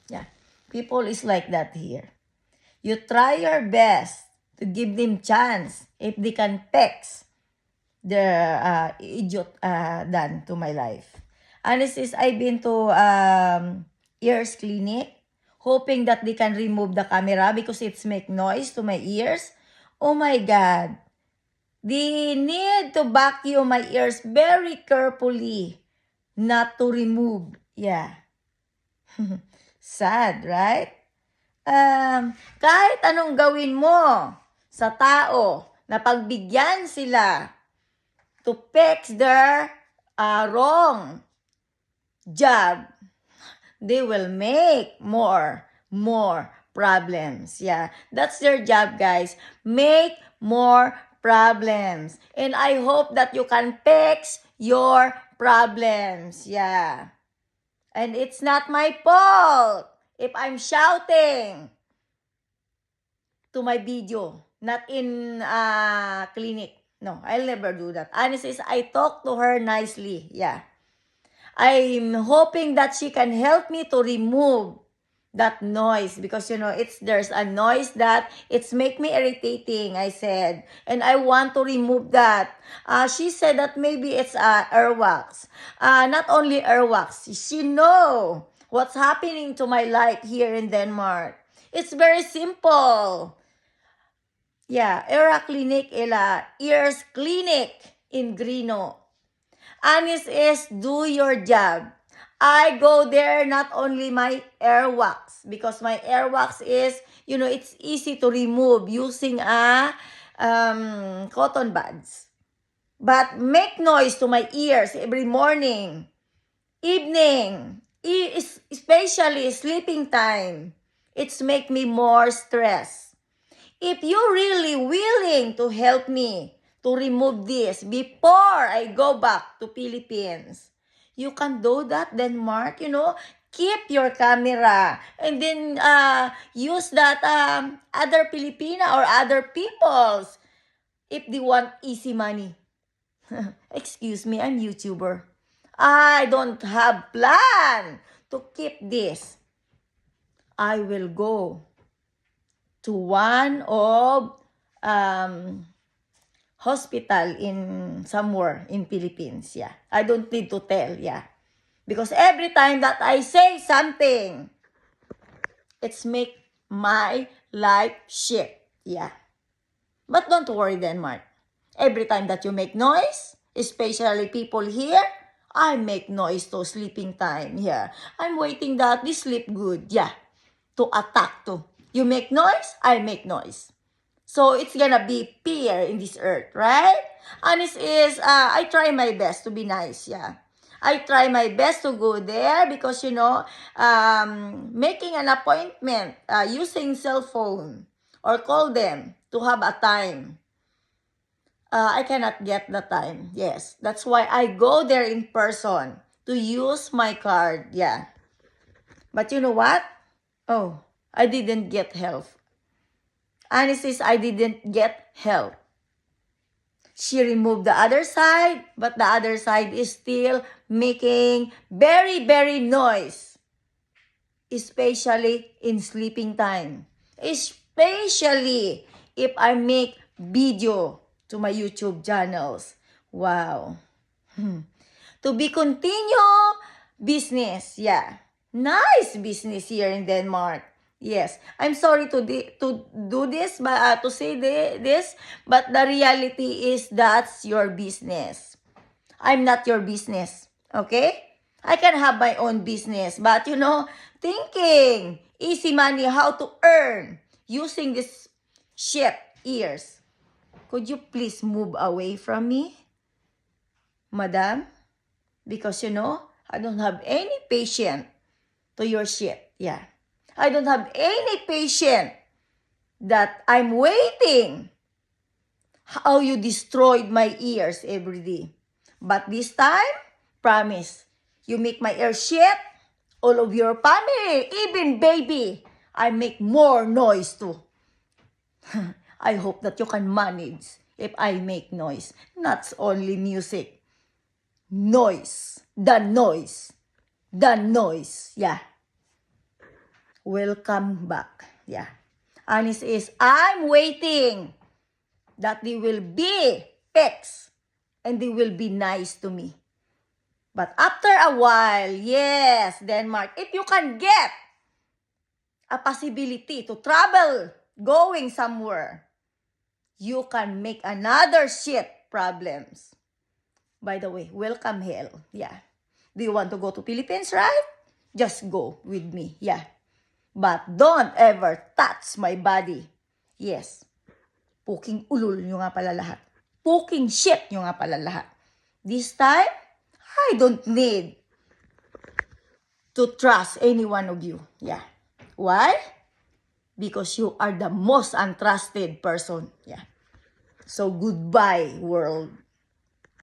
Yeah. People is like that here. You try your best to give them chance if they can fix the idiot done to my life. Honestly, I've been to ears clinic hoping that they can remove the camera because it's make noise to my ears. Oh my God. They need to vacuum my ears very carefully not to remove. Yeah. Sad, right? Kahit anong gawin mo sa tao na pagbigyan sila to fix their wrong job, they will make more problems. Yeah, that's their job, guys. Make more problems. And I hope that you can fix your problems. Yeah. And it's not my fault if I'm shouting to my video, not in clinic. No, I'll never do that. Honestly, I talk to her nicely. Yeah. I'm hoping that she can help me to remove that noise because there's a noise that it's make me irritating, I said, and I want to remove that. She said that maybe it's earwax. Not only earwax, she know what's happening to my life here in Denmark. It's very simple. Yeah, Era Clinic, Ears Clinic in Grino. Honest is do your job. I go there not only my airwax because my airwax is, it's easy to remove using a cotton buds. But make noise to my ears every morning, evening, especially sleeping time. It's make me more stressed. If you're really willing to help me to remove this before I go back to Philippines, you can do that, Denmark, keep your camera and then use that other Filipina or other peoples if they want easy money. Excuse me, I'm YouTuber. I don't have plan to keep this. I will go to one of hospital in somewhere in Philippines. Yeah, I don't need to tell. Yeah, because every time that I say something, it's make my life shit. Yeah, but don't worry, Denmark. Every time that you make noise, especially people here, I make noise to sleeping time. Yeah, I'm waiting that they sleep good. Yeah, to attack to. You make noise, I make noise. So it's gonna be peer in this earth, right? Honest is, I try my best to be nice, yeah. I try my best to go there because, making an appointment using cell phone or call them to have a time. I cannot get the time, yes. That's why I go there in person to use my card, yeah. But you know what? Oh, I didn't get help. Honestly, I didn't get help. She removed the other side, but the other side is still making very noise. Especially in sleeping time. Especially if I make video to my YouTube channels. Wow. To be continue business, yeah. Nice business here in Denmark. Yes, I'm sorry to do this, but to say this, but the reality is that's your business. I'm not your business, okay? I can have my own business, but thinking easy money, how to earn using this shit ears. Could you please move away from me, madam? Because I don't have any patience to your shit. Yeah. I don't have any patience that I'm waiting how you destroyed my ears every day. But this time, promise, you make my ear shit, all of your family, even baby, I make more noise too. I hope that you can manage if I make noise. Not only music. Noise. The noise. Yeah. will come back. Yeah. Honest is, I'm waiting that they will be fixed and they will be nice to me. But after a while, yes, Denmark, if you can get a possibility to travel going somewhere, you can make another shit problems. By the way, welcome hell. Yeah. Do you want to go to Philippines, right? Just go with me. Yeah. But don't ever touch my body. Yes. Puking ulul nyo nga pala lahat. Puking shit nyo nga pala lahat. This time, I don't need to trust any one of you. Yeah. Why? Because you are the most untrusted person. Yeah. So goodbye, world.